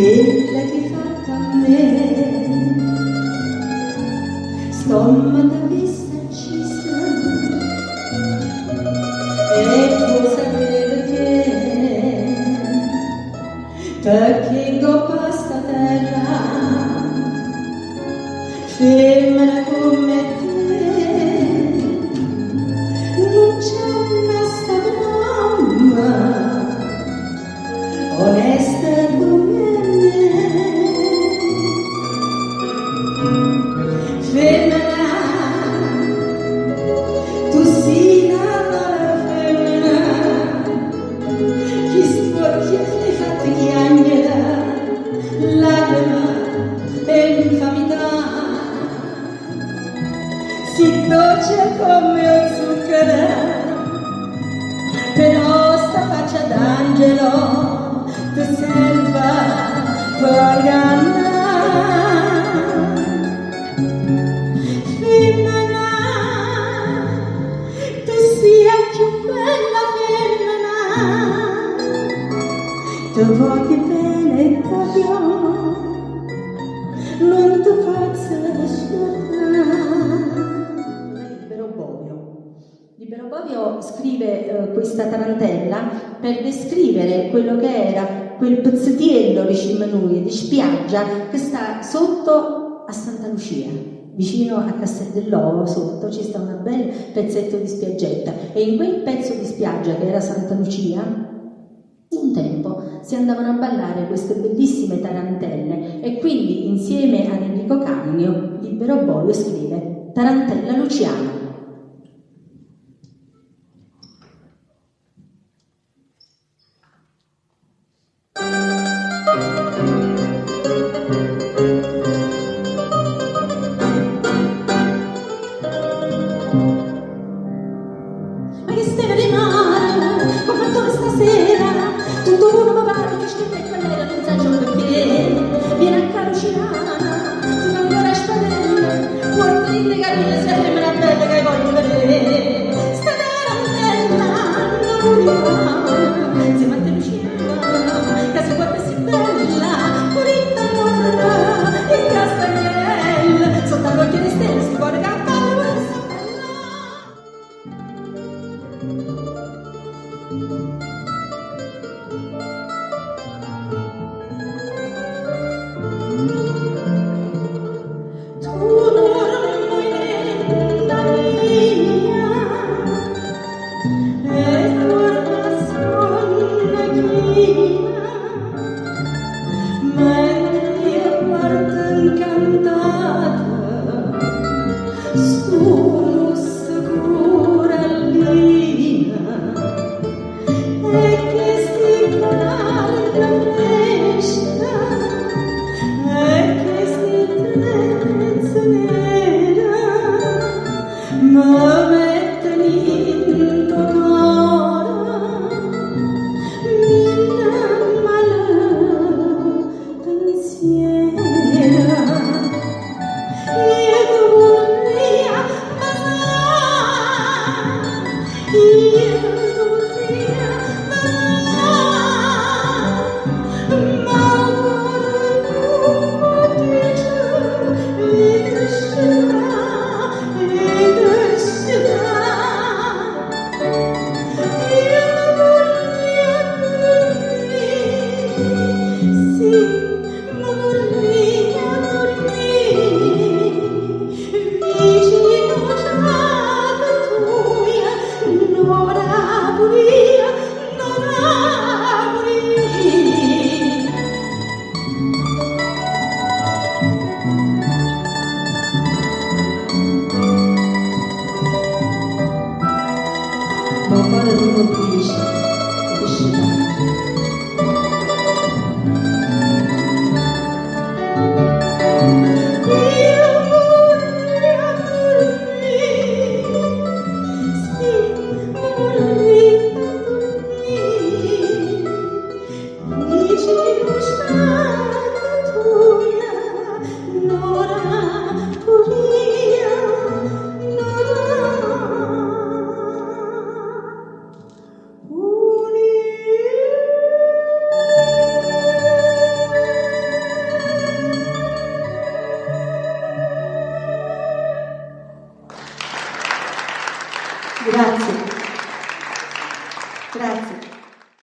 quella che hai fatto a me, stomma da vista accesa, e puoi sapere perché ingoppa sta terra, femmina come te, non c'è una sta mamma onesta come me. Femmina, tu sei la femmina, chi sporchia le fatte chiagnera, lacrima e infamità, si dolce come un zucchero, però sta faccia d'angelo ti serva per ingannare. Femmina, tu sia più bella femmina, ti voglio bene proprio, non ti posso scordare. Libero Bobbio scrive questa tarantella per descrivere quello che era quel pezzettiello, diciamo noi, di spiaggia che sta sotto a Santa Lucia, vicino a Castel dell'Ovo. Sotto ci sta un bel pezzetto di spiaggetta, e in quel pezzo di spiaggia che era Santa Lucia un tempo si andavano a ballare queste bellissime tarantelle, e quindi insieme ad Enrico Canio Libero Bobbio scrive Tarantella Luciana. Ma che stella di mare, come dove stasera, tutto uno mi pare che scrive e quella non sa ciò perché, viene a carucinare, tu non ancora spadella, guarda in le capille, se femmina bella che hai voglia vedere, sta tarantella, non mi fa, si mette luciana, che se guarda si bella, purita morra, in castagnella, sotto l'occhio di stelle, si cuore campano, cuore non colpisce.